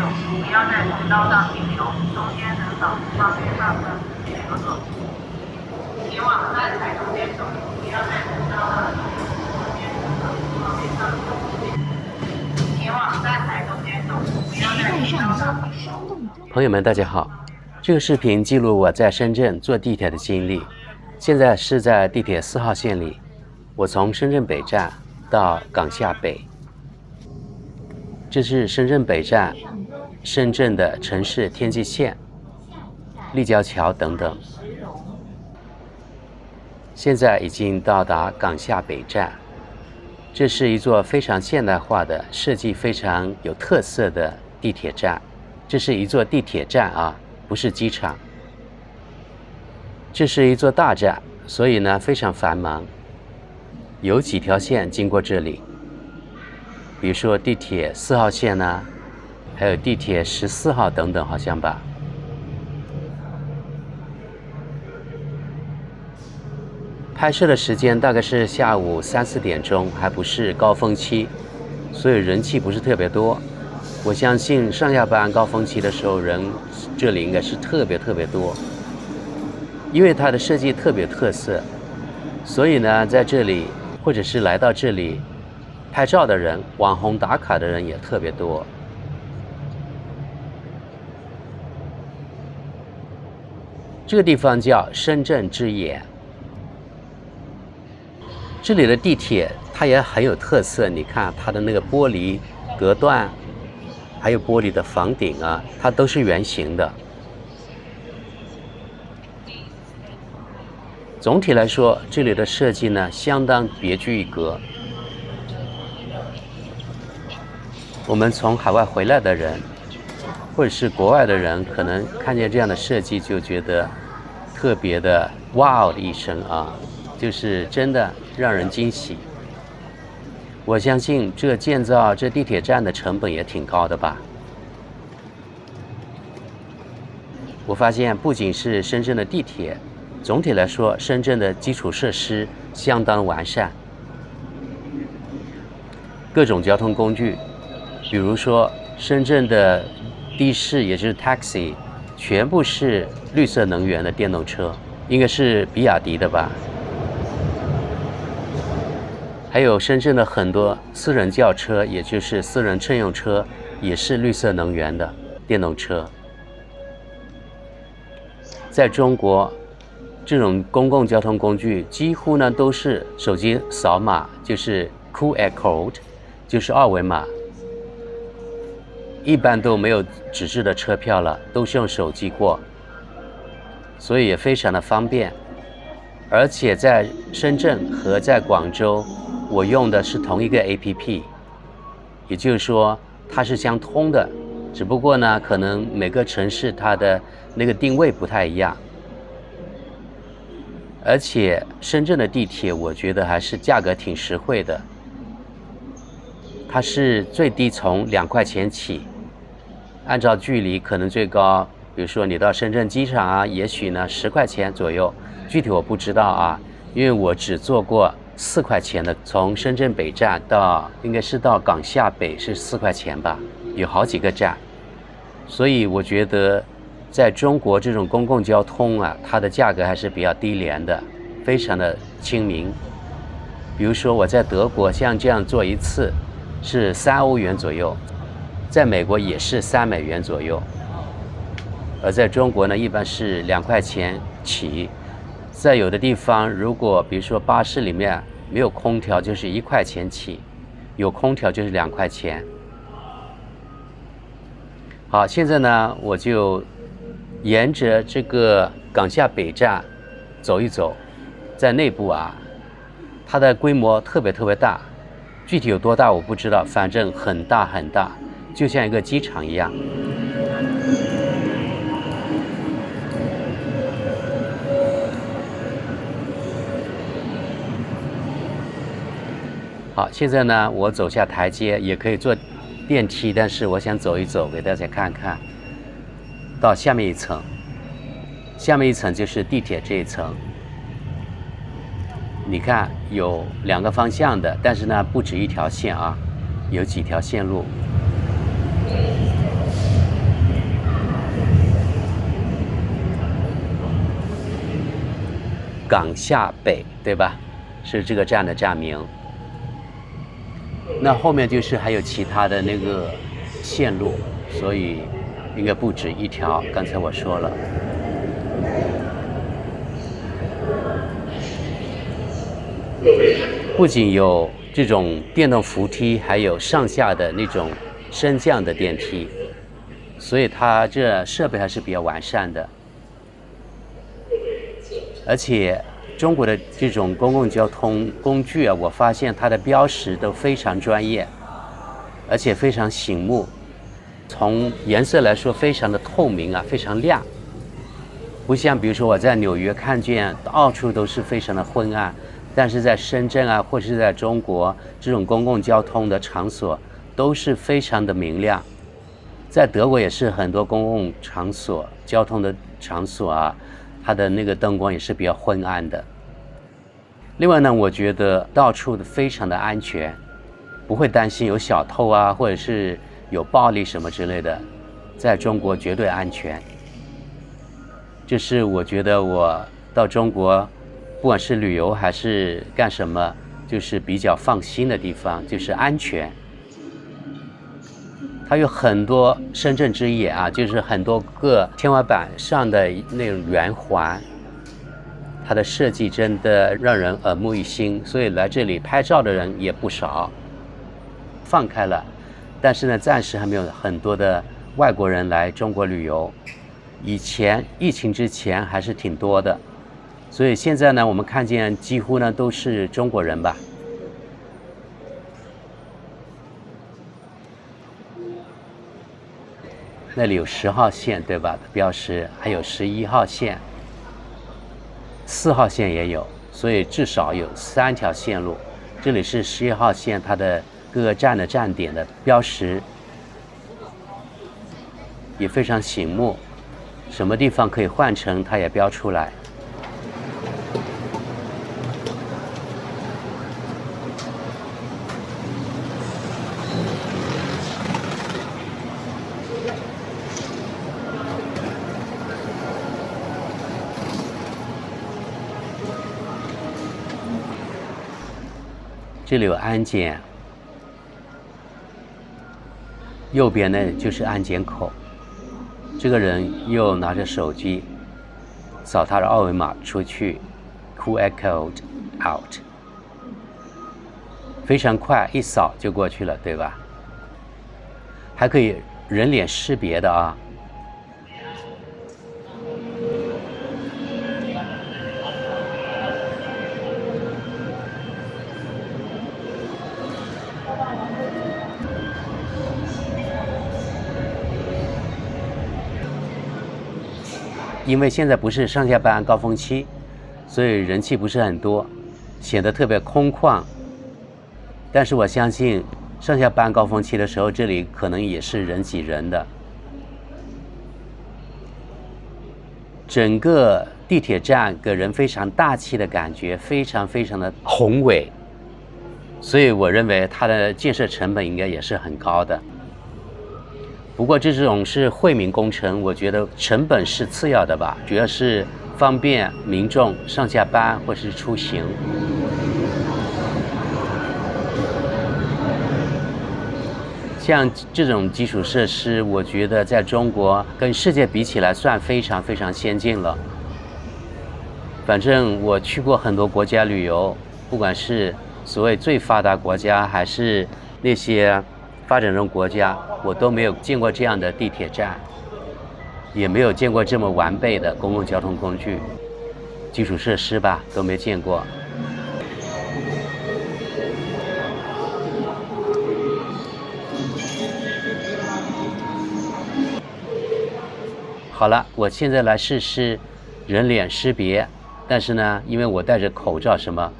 走，不要在直道上停留，中间能扫方便上的合作。前往站台中间走，不要在直道上停留，中间能扫方便上的。前往站台中间走，不要在直道上停留。朋友们，大家好，这个视频记录我在深圳坐地铁的经历。现在是在地铁4号线里，我从深圳北站到港下北。这是深圳北站、深圳的城市天际线、立交桥等等。现在已经到达港下北站，这是一座非常现代化的、设计非常有特色的地铁站。这是一座地铁站啊，不是机场。这是一座大站，所以呢非常繁忙，有几条线经过这里。比如说地铁4号线呢，还有地铁14号等等，好像吧。拍摄的时间大概是下午3、4点钟，还不是高峰期，所以人气不是特别多。我相信上下班高峰期的时候，人这里应该是特别多，因为它的设计特别特色，所以呢，在这里或者是来到这里拍照的人、网红打卡的人也特别多。这个地方叫深圳之眼。这里的地铁它也很有特色，你看它的那个玻璃隔断，还有玻璃的房顶啊，它都是圆形的。总体来说，这里的设计呢相当别具一格。我们从海外回来的人，或者是国外的人，可能看见这样的设计就觉得特别的哇哦的一声啊，就是真的让人惊喜。我相信这建造这地铁站的成本也挺高的吧。我发现不仅是深圳的地铁，总体来说，深圳的基础设施相当完善，各种交通工具。比如说，深圳的的士，也就是 taxi， 全部是绿色能源的电动车，应该是比亚迪的吧。还有深圳的很多私人轿车，也就是私人乘用车，也是绿色能源的电动车。在中国，这种公共交通工具几乎呢都是手机扫码，就是 QR code， 就是二维码。一般都没有纸质的车票了，都是用手机过，所以也非常的方便。而且在深圳和在广州，我用的是同一个 APP， 也就是说它是相通的，只不过呢，可能每个城市它的那个定位不太一样。而且深圳的地铁，我觉得还是价格挺实惠的，它是最低从2块钱起。按照距离可能最高，比如说你到深圳机场啊，也许呢10块钱左右，具体我不知道啊，因为我只坐过4块钱的，从深圳北站到应该是到港下北是4块钱吧，有好几个站，所以我觉得在中国这种公共交通啊，它的价格还是比较低廉的，非常的亲民。比如说我在德国像这样坐一次是3欧元左右。在美国也是3美元左右，而在中国呢，一般是2块钱起。在有的地方，如果比如说巴士里面没有空调，就是1块钱起；有空调就是2块钱。好，现在呢，我就沿着这个港下北站走一走，在内部啊，它的规模特别大，具体有多大我不知道，反正很大。就像一个机场一样。好，现在呢，我走下台阶，也可以坐电梯，但是我想走一走，给大家看看。到下面一层，下面一层就是地铁这一层。你看有2个方向的，但是呢不止一条线啊，有几条线路。港下北，对吧？是这个站的站名。那后面就是还有其他的那个线路，所以应该不止一条。刚才我说了，不仅有这种电动扶梯，还有上下的那种升降的电梯，所以它这设备还是比较完善的。而且中国的这种公共交通工具啊，我发现它的标识都非常专业，而且非常醒目。从颜色来说，非常的透明啊，非常亮。不像比如说我在纽约看见到处都是非常的昏暗，但是在深圳啊，或是在中国这种公共交通的场所都是非常的明亮。在德国也是很多公共场所、交通的场所啊，它的那个灯光也是比较昏暗的。另外呢，我觉得到处的非常的安全，不会担心有小偷啊，或者是有暴力什么之类的，在中国绝对安全。这是我觉得我到中国，不管是旅游还是干什么，就是比较放心的地方，就是安全。它有很多深圳之眼啊，就是很多个天花板上的那种圆环，它的设计真的让人耳目一新，所以来这里拍照的人也不少。放开了，但是呢，暂时还没有很多的外国人来中国旅游。以前疫情之前还是挺多的，所以现在呢，我们看见几乎呢都是中国人吧。那里有10号线，对吧？标识，还有11号线，4号线也有，所以至少有3条线路。这里是11号线，它的各个站的站点的标识也非常醒目，什么地方可以换乘，它也标出来。这里有安检，右边呢就是安检口。这个人又拿着手机扫他的二维码出去 ，QR code out， 非常快，一扫就过去了，对吧？还可以人脸识别的啊。因为现在不是上下班高峰期，所以人气不是很多，显得特别空旷。但是我相信上下班高峰期的时候，这里可能也是人挤人的。整个地铁站给人非常大气的感觉，非常非常的宏伟，所以我认为它的建设成本应该也是很高的。不过这种是惠民工程，我觉得成本是次要的吧，主要是方便民众上下班或是出行。像这种基础设施，我觉得在中国跟世界比起来算非常非常先进了。反正我去过很多国家旅游，不管是所谓最发达国家，还是那些发展中国家，我都没有见过这样的地铁站，也没有见过这么完备的公共交通工具，基础设施吧，都没见过。好了，我现在来试试人脸识别，但是呢，因为我戴着口罩什么，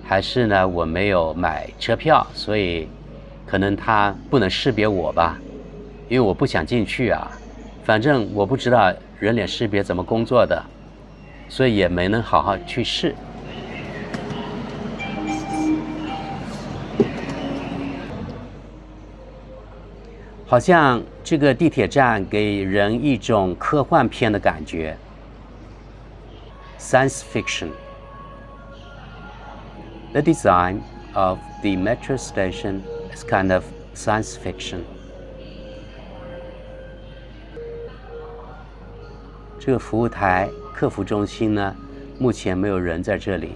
还是呢我没有买车票，所以可能它不能识别我吧，因为我不想进去啊。反正我不知道人脸识别怎么工作的，所以也没能好好去试。好像这个地铁站给人一种科幻片的感觉 ，science fiction， The design of the metro station is kind of science fiction. 这个服务台客服中心呢，目前没有人在这里。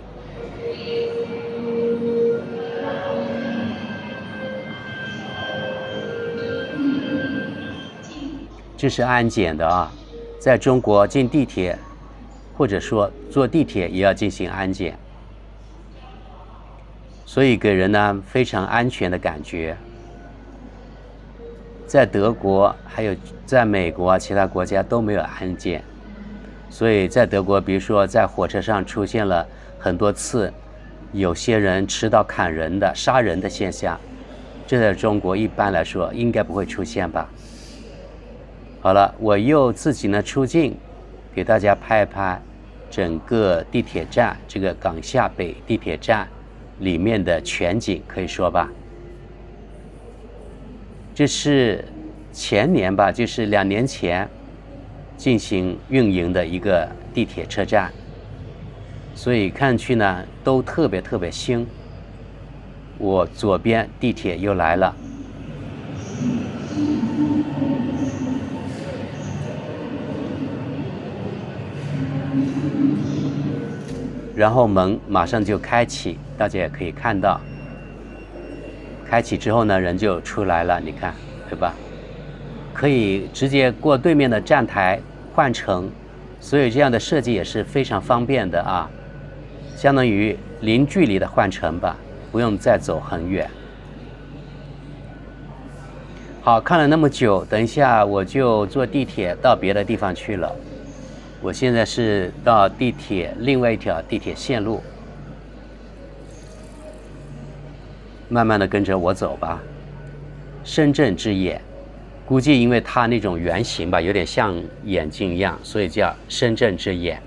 这是安检的啊，在中国进地铁，或者说坐地铁也要进行安检，所以给人呢非常安全的感觉。在德国还有在美国啊，其他国家都没有安检。所以在德国，比如说在火车上出现了很多次有些人持刀砍人的、杀人的现象，这在中国一般来说应该不会出现吧。好了，我又自己呢出镜，给大家拍一拍整个地铁站，这个港下北地铁站里面的全景，可以说吧。这是前年吧，就是2年前进行运营的一个地铁车站，所以看去呢都特别新。我左边地铁又来了，然后门马上就开启，大家也可以看到，开启之后呢人就出来了，你看对吧？可以直接过对面的站台换乘，所以这样的设计也是非常方便的啊，相当于零距离的换乘吧，不用再走很远。好，看了那么久，等一下我就坐地铁到别的地方去了。我现在是到地铁另外一条地铁线路，慢慢的跟着我走吧。深圳之眼，估计因为它那种圆形吧，有点像眼睛一样，所以叫深圳之眼。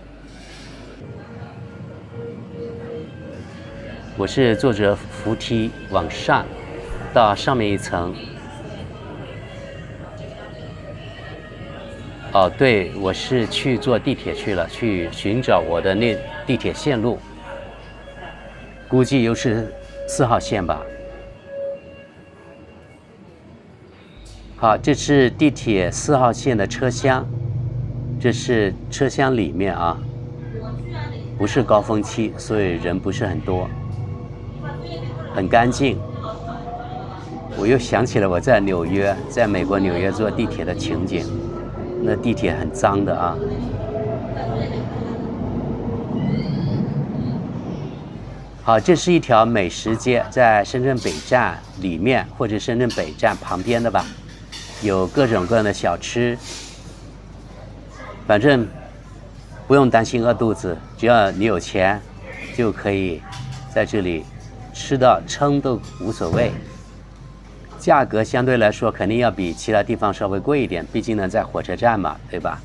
我是坐着扶梯往上，到上面一层。哦，对，我是去坐地铁去了，去寻找我的那地铁线路，估计又是4号线吧。好，这是地铁4号线的车厢，这是车厢里面啊，不是高峰期，所以人不是很多，很干净。我又想起了我在纽约，在美国纽约坐地铁的情景。那地铁很脏的啊。好，这是一条美食街，在深圳北站里面或者深圳北站旁边的吧，有各种各样的小吃，反正不用担心饿肚子，只要你有钱就可以在这里吃到撑都无所谓。价格相对来说肯定要比其他地方稍微贵一点，毕竟呢在火车站嘛，对吧？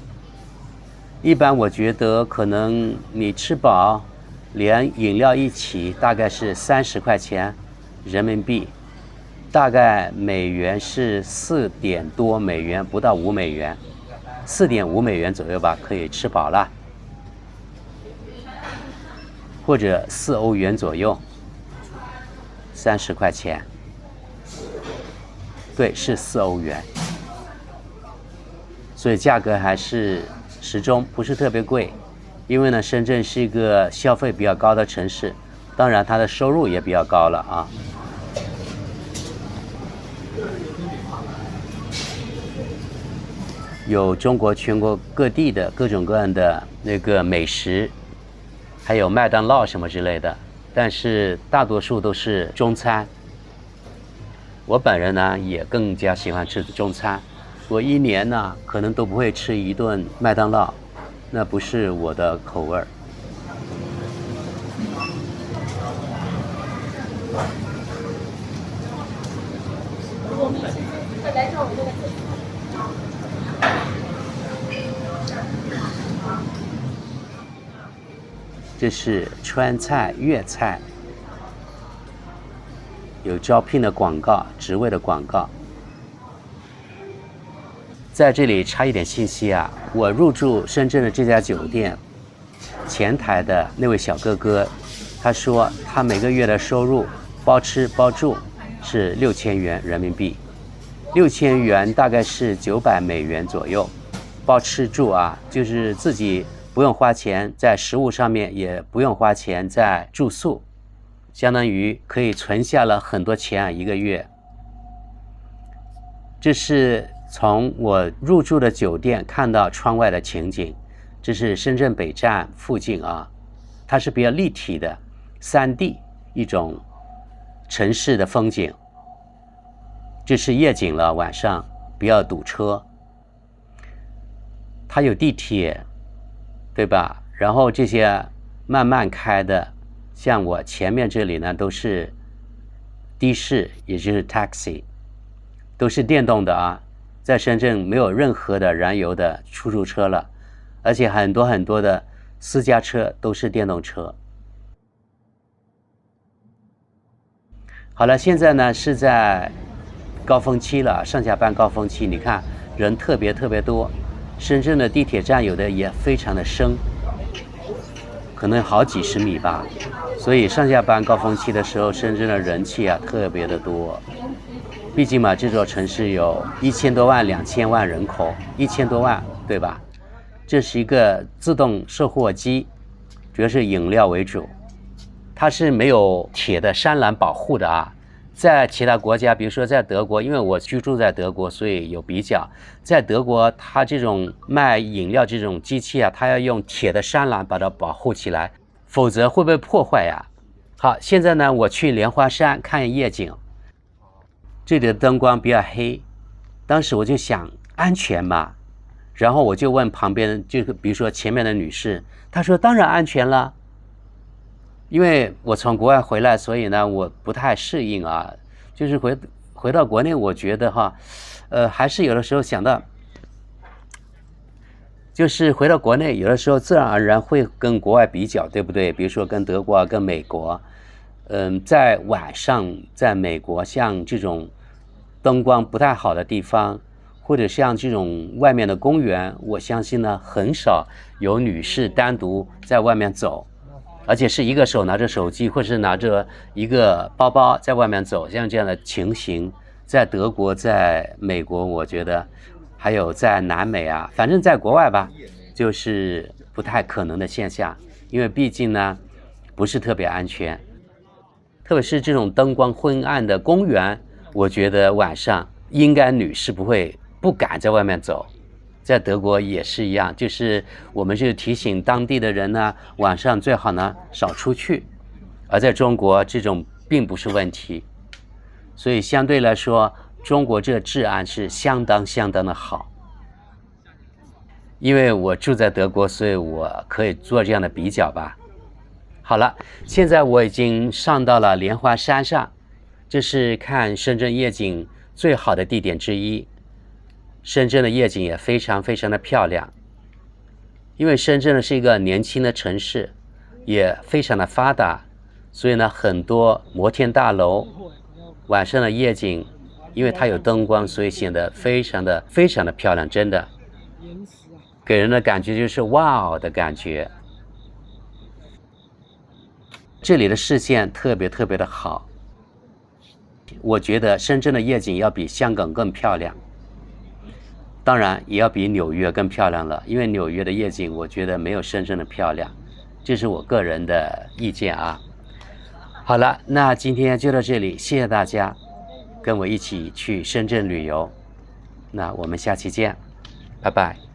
一般我觉得可能你吃饱连饮料一起大概是30块钱人民币，大概美元是4点多美元，不到5美元，4.5美元左右吧，可以吃饱了，或者4欧元左右，30块钱。对，是4欧元，所以价格还是适中，不是特别贵。因为呢，深圳是一个消费比较高的城市，当然它的收入也比较高了啊。有中国全国各地的各种各样的那个美食，还有麦当劳什么之类的，但是大多数都是中餐。我本人呢也更加喜欢吃中餐，我1年呢可能都不会吃一顿麦当劳，那不是我的口味儿。这是川菜、粤菜。有招聘的广告，职位的广告。在这里插一点信息啊，我入住深圳的这家酒店，前台的那位小哥哥他说他每个月的收入包吃包住是6000元人民币，6000元大概是900美元左右，包吃住啊，就是自己不用花钱在食物上面，也不用花钱在住宿，相当于可以存下了很多钱啊，一个月。这是从我入住的酒店看到窗外的情景，这是深圳北站附近啊，它是比较立体的3D 一种城市的风景。这是夜景了，晚上不要堵车。它有地铁，对吧？然后这些慢慢开的，像我前面这里呢，都是的士，也就是 taxi， 都是电动的啊。在深圳没有任何的燃油的出租车了，而且很多的私家车都是电动车。好了，现在呢是在高峰期了，上下班高峰期，你看人特别多。深圳的地铁站有的也非常的深，可能好几十米吧，所以上下班高峰期的时候，深圳的人气啊特别的多。毕竟嘛，这座城市有1000多万、2000万人口，1000多万，对吧？这是一个自动售货机，主要是饮料为主，它是没有铁的栅栏保护的啊。在其他国家，比如说在德国，因为我居住在德国，所以有比较。在德国，它这种卖饮料这种机器啊，它要用铁的栅栏把它保护起来，否则会被破坏呀。好，现在呢，我去莲花山看夜景，这里的灯光比较黑，当时我就想安全嘛，然后我就问旁边，就比如说前面的女士，她说当然安全了。因为我从国外回来，所以呢我不太适应啊，就是回到国内，我觉得哈，还是有的时候想到，就是回到国内，有的时候自然而然会跟国外比较，对不对？比如说跟德国啊，跟美国，在晚上在美国，像这种灯光不太好的地方，或者像这种外面的公园，我相信呢很少有女士单独在外面走。而且是一个手拿着手机，或是拿着一个包包在外面走，像这样的情形，在德国、在美国，我觉得还有在南美啊，反正在国外吧，就是不太可能的现象，因为毕竟呢，不是特别安全，特别是这种灯光昏暗的公园，我觉得晚上应该女士不敢在外面走。在德国也是一样，就是我们就提醒当地的人呢，晚上最好呢少出去。而在中国这种并不是问题，所以相对来说，中国这个治安是相当的好。因为我住在德国，所以我可以做这样的比较吧。好了，现在我已经上到了莲花山上，这是看深圳夜景最好的地点之一。深圳的夜景也非常的漂亮，因为深圳呢是一个年轻的城市，也非常的发达，所以呢很多摩天大楼，晚上的夜景，因为它有灯光，所以显得非常的漂亮，真的，给人的感觉就是哇的感觉。这里的视线特别的好，我觉得深圳的夜景要比香港更漂亮。当然也要比纽约更漂亮了，因为纽约的夜景我觉得没有深圳的漂亮，这是我个人的意见啊。好了，那今天就到这里，谢谢大家跟我一起去深圳旅游，那我们下期见，拜拜。